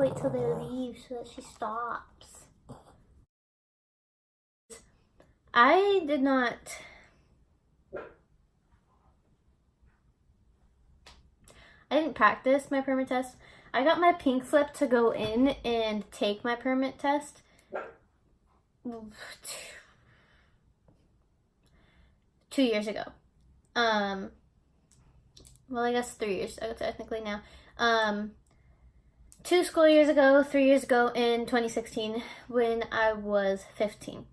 wait till they leave so that she stops. I didn't practice my permit test. I got my pink slip to go in and take my permit test 2 years ago. Well, I guess 3 years ago technically now. 2 school years ago, 3 years ago in 2016 when I was 15.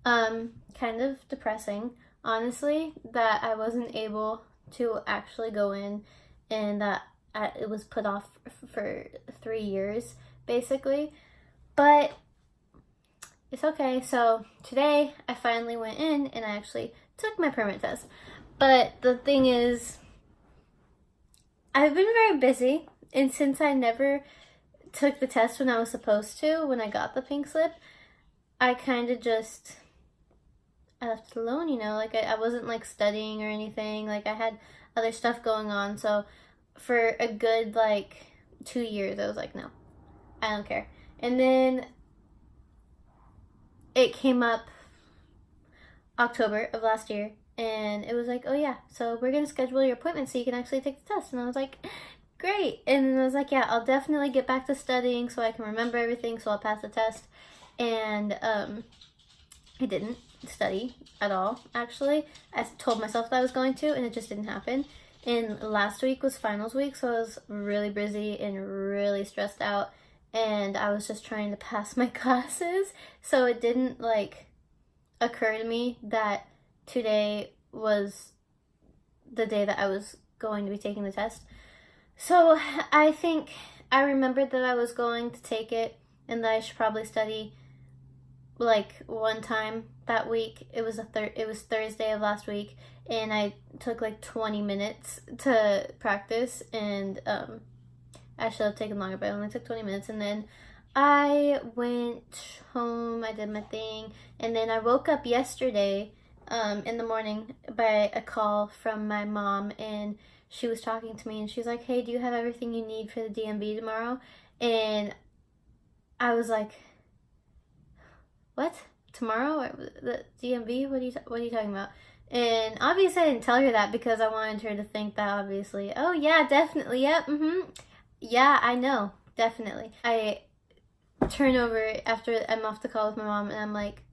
Kind of depressing, honestly, that I wasn't able to actually go in, and that it was put off for 3 years, basically. But it's okay. So today I finally went in and I actually took my permit test. But the thing is, I've been very busy, and since I never took the test when I was supposed to, when I got the pink slip, I kind of just, I left it alone, you know, like I wasn't like studying or anything, like I had other stuff going on. So for a good like 2 years I was like, no, I don't care. And then it came up October of last year, and it was like, oh yeah, so we're gonna schedule your appointment so you can actually take the test. And I was like, great. And then I was like, yeah, I'll definitely get back to studying so I can remember everything, so I'll pass the test. And I didn't study at all, actually. I told myself that I was going to, and it just didn't happen. And last week was finals week, so I was really busy and really stressed out, and I was just trying to pass my classes, so it didn't like occur to me that today was the day that I was going to be taking the test. So I think I remembered that I was going to take it and that I should probably study like one time that week. It was Thursday of last week, and I took like 20 minutes to practice, and I should have taken longer, but I only took 20 minutes. And then I went home, I did my thing, and then I woke up yesterday in the morning by a call from my mom, and she was talking to me, and she's like, hey, do you have everything you need for the DMV tomorrow? And I was like, what? Tomorrow? The DMV? What are you talking about? And obviously I didn't tell her that because I wanted her to think that obviously, oh yeah, definitely, yep, yeah, I know, definitely. I turn over after I'm off the call with my mom, and I'm like,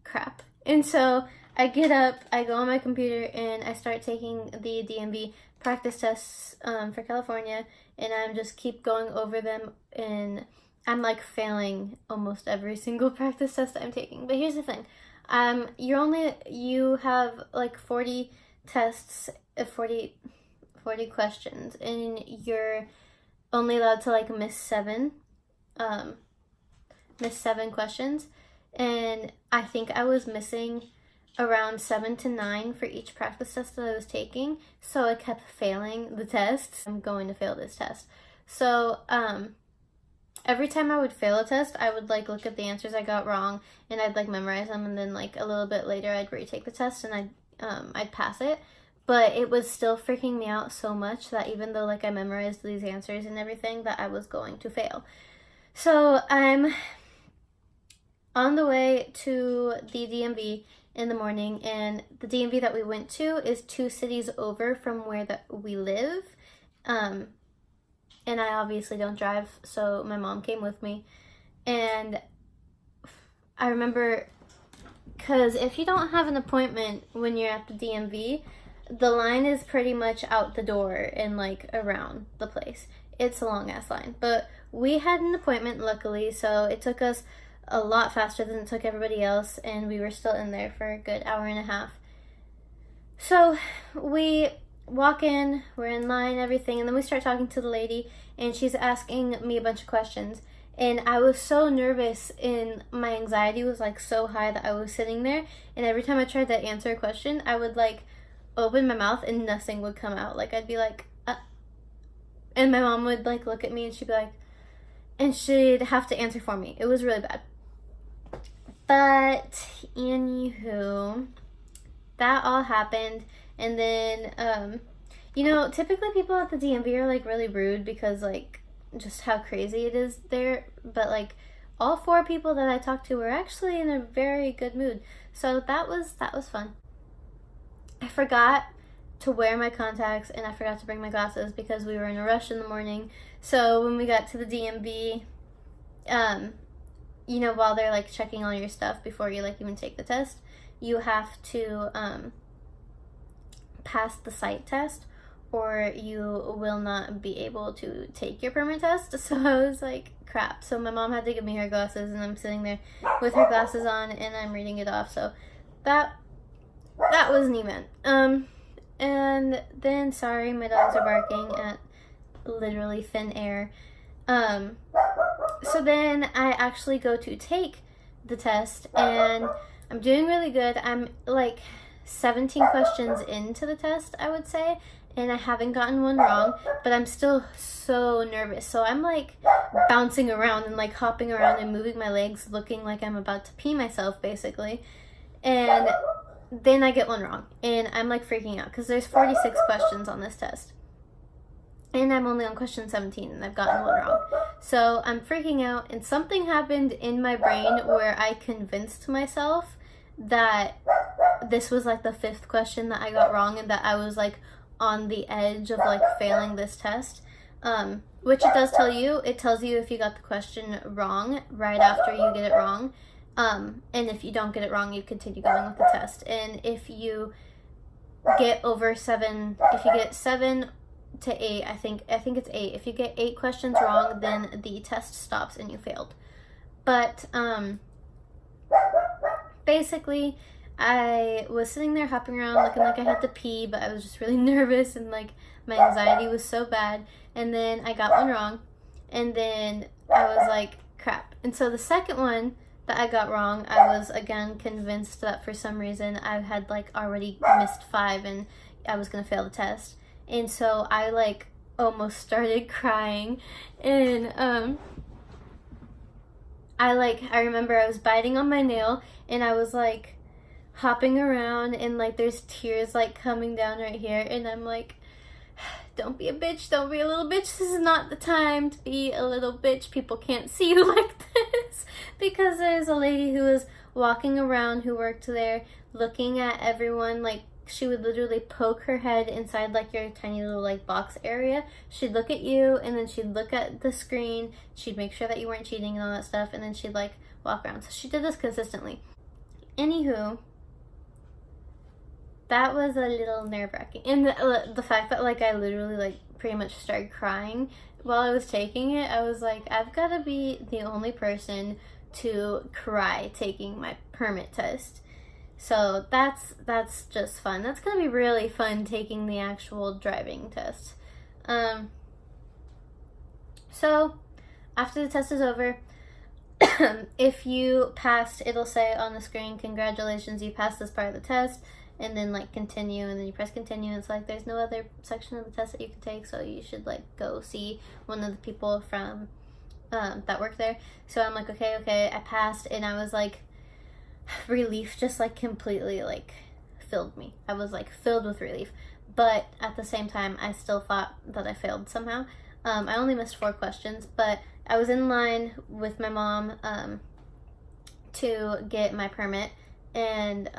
crap. And so I get up, I go on my computer, and I start taking the DMV practice tests for California, and I'm just keep going over them, and I'm like failing almost every single practice test that I'm taking. But here's the thing, you have like 40 tests, 40 questions, and you're only allowed to like miss seven questions. And I think I was missing around 7 to 9 for each practice test that I was taking, so I kept failing the tests. I'm going to fail this test. So every time I would fail a test, I would like look at the answers I got wrong, and I'd like memorize them, and then like a little bit later I'd retake the test, and I'd pass it. But it was still freaking me out so much that even though like I memorized these answers and everything, that I was going to fail. So I'm on the way to the DMV in the morning, and the DMV that we went to is 2 cities over from where we live. And I obviously don't drive, so my mom came with me. And I remember, because if you don't have an appointment when you're at the DMV, the line is pretty much out the door and like around the place. It's a long ass line, but we had an appointment luckily, so it took us a lot faster than it took everybody else, and we were still in there for a good hour and a half. So we walk in, we're in line, everything, and then we start talking to the lady, and she's asking me a bunch of questions, and I was so nervous, and my anxiety was like so high that I was sitting there, and every time I tried to answer a question, I would like open my mouth and nothing would come out. Like I'd be like, and my mom would like look at me, and she'd be like, and she'd have to answer for me. It was really bad. But anywho, that all happened, and then you know, typically people at the DMV are like really rude because like just how crazy it is there. But like all 4 people that I talked to were actually in a very good mood. So that was fun. I forgot to wear my contacts and I forgot to bring my glasses because we were in a rush in the morning. So when we got to the DMV, you know, while they're like checking all your stuff before you like even take the test, you have to pass the sight test or you will not be able to take your permit test. So I was like, crap. So my mom had to give me her glasses and I'm sitting there with her glasses on and I'm reading it off. So that was an event. And then, sorry, my dogs are barking at literally thin air. So then I actually go to take the test and I'm doing really good. I'm like 17 questions into the test, I would say, and I haven't gotten one wrong, but I'm still so nervous. So I'm like bouncing around and like hopping around and moving my legs, looking like I'm about to pee myself, basically. And then I get one wrong and I'm like freaking out because there's 46 questions on this test. And I'm only on question 17 and I've gotten one wrong. So I'm freaking out and something happened in my brain where I convinced myself that this was like the 5th question that I got wrong and that I was like on the edge of like failing this test. Which it does tell you. It tells you if you got the question wrong right after you get it wrong. And if you don't get it wrong, you continue going with the test. And if you get over 7, if you get 7 to 8, I think it's 8. If you get 8 questions wrong, then the test stops and you failed. But basically, I was sitting there hopping around looking like I had to pee, but I was just really nervous and like my anxiety was so bad. And then I got one wrong, and then I was like, crap. And so the second one that I got wrong, I was again convinced that for some reason I had like already missed 5 and I was gonna fail the test. And so I like almost started crying, and I remember I was biting on my nail and I was like hopping around and like there's tears like coming down right here, and I'm like, don't be a bitch, don't be a little bitch, this is not the time to be a little bitch, people can't see you like this. Because there's a lady who was walking around who worked there looking at everyone, like she would literally poke her head inside like your tiny little like box area. She'd look at you and then she'd look at the screen, she'd make sure that you weren't cheating and all that stuff, and then she'd like walk around. So she did this consistently. Anywho, that was a little nerve-wracking. And the fact that like I literally like pretty much started crying while I was taking it, I was like, I've got to be the only person to cry taking my permit test. So that's just fun. That's gonna be really fun taking the actual driving test. So after the test is over, if you passed, it'll say on the screen, congratulations, you passed this part of the test, and then like continue, and then you press continue, and it's like there's no other section of the test that you can take, so you should like go see one of the people from that work there. So I'm like, okay, I passed, and I was like, relief just like completely like filled me. I was like filled with relief, but at the same time I still thought that I failed somehow. I only missed 4 questions, but I was in line with my mom to get my permit, and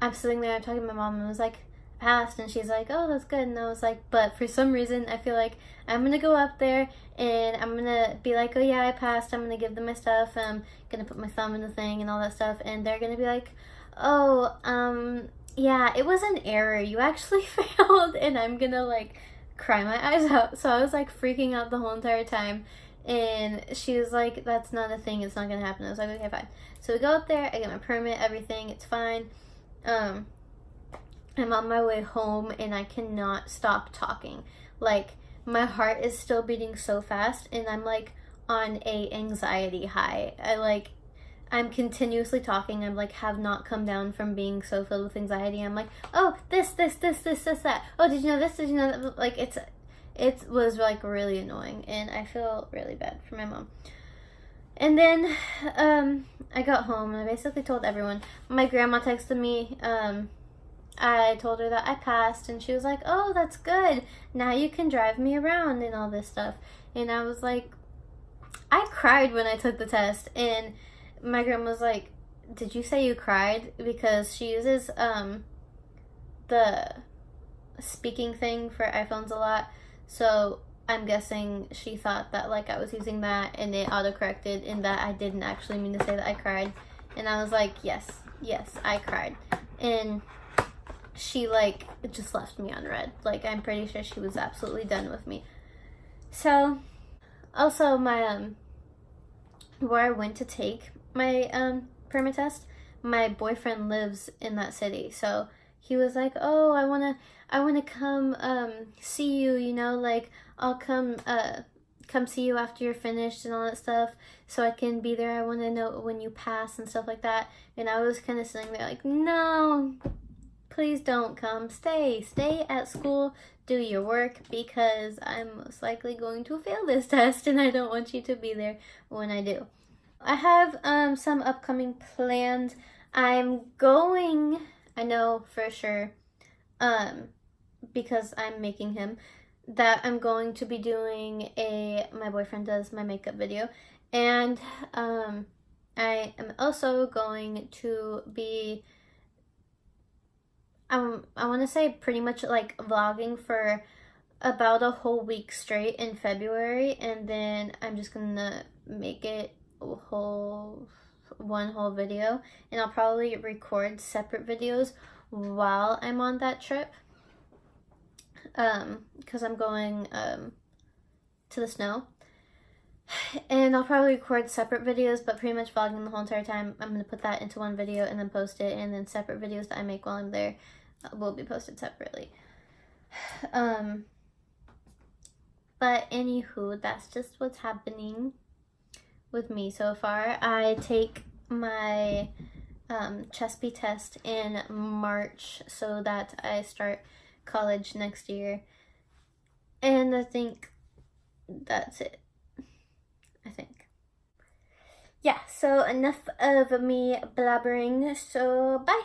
I'm sitting there, I'm talking to my mom, and I was like, passed, and she's like, oh, that's good. And I was like, but for some reason I feel like I'm gonna go up there and I'm gonna be like, oh yeah, I passed, I'm gonna give them my stuff, I'm gonna put my thumb in the thing and all that stuff, and they're gonna be like, oh, yeah, it was an error, you actually failed, and I'm gonna like cry my eyes out. So I was like freaking out the whole entire time, and she was like, that's not a thing, it's not gonna happen. I was like, okay, fine. So we go up there, I get my permit, everything, it's fine. I'm on my way home and I cannot stop talking. Like my heart is still beating so fast, and I'm like on a anxiety high. I'm continuously talking. I'm like have not come down from being so filled with anxiety. I'm like, oh, this, that. Oh, did you know this? Did you know that? Like it was like really annoying, and I feel really bad for my mom. And then I got home and I basically told everyone. My grandma texted me I told her that I passed, and she was like, oh, that's good. Now you can drive me around and all this stuff. And I was like, I cried when I took the test. And my grandma was like, did you say you cried? Because she uses the speaking thing for iPhones a lot. So I'm guessing she thought that like I was using that, and it autocorrected in that I didn't actually mean to say that I cried. And I was like, yes, I cried. And she like just left me on red. Like, I'm pretty sure she was absolutely done with me. So also my where I went to take my permit test, my boyfriend lives in that city. So he was like, oh, I wanna come see you, you know, like I'll come see you after you're finished and all that stuff, so I can be there. I want to know when you pass and stuff like that. And I was kind of sitting there like, no, please don't come. Stay at school, do your work, because I'm most likely going to fail this test, and I don't want you to be there when I do. I have some upcoming plans. I'm going, I know for sure, because I'm making him, that I'm going to be doing my boyfriend does my makeup video, and I am also going to be, I want to say pretty much like vlogging for about a whole week straight in February, and then I'm just gonna make it one whole video, and I'll probably record separate videos while I'm on that trip, because I'm going to the snow, and I'll probably record separate videos, but pretty much vlogging the whole entire time. I'm going to put that into one video and then post it, and then separate videos that I make while I'm there will be posted separately. But anywho, that's just what's happening with me so far. I take my CHESP test in March so that I start college next year, and I think that's it. I think. Yeah, so enough of me blabbering, so bye.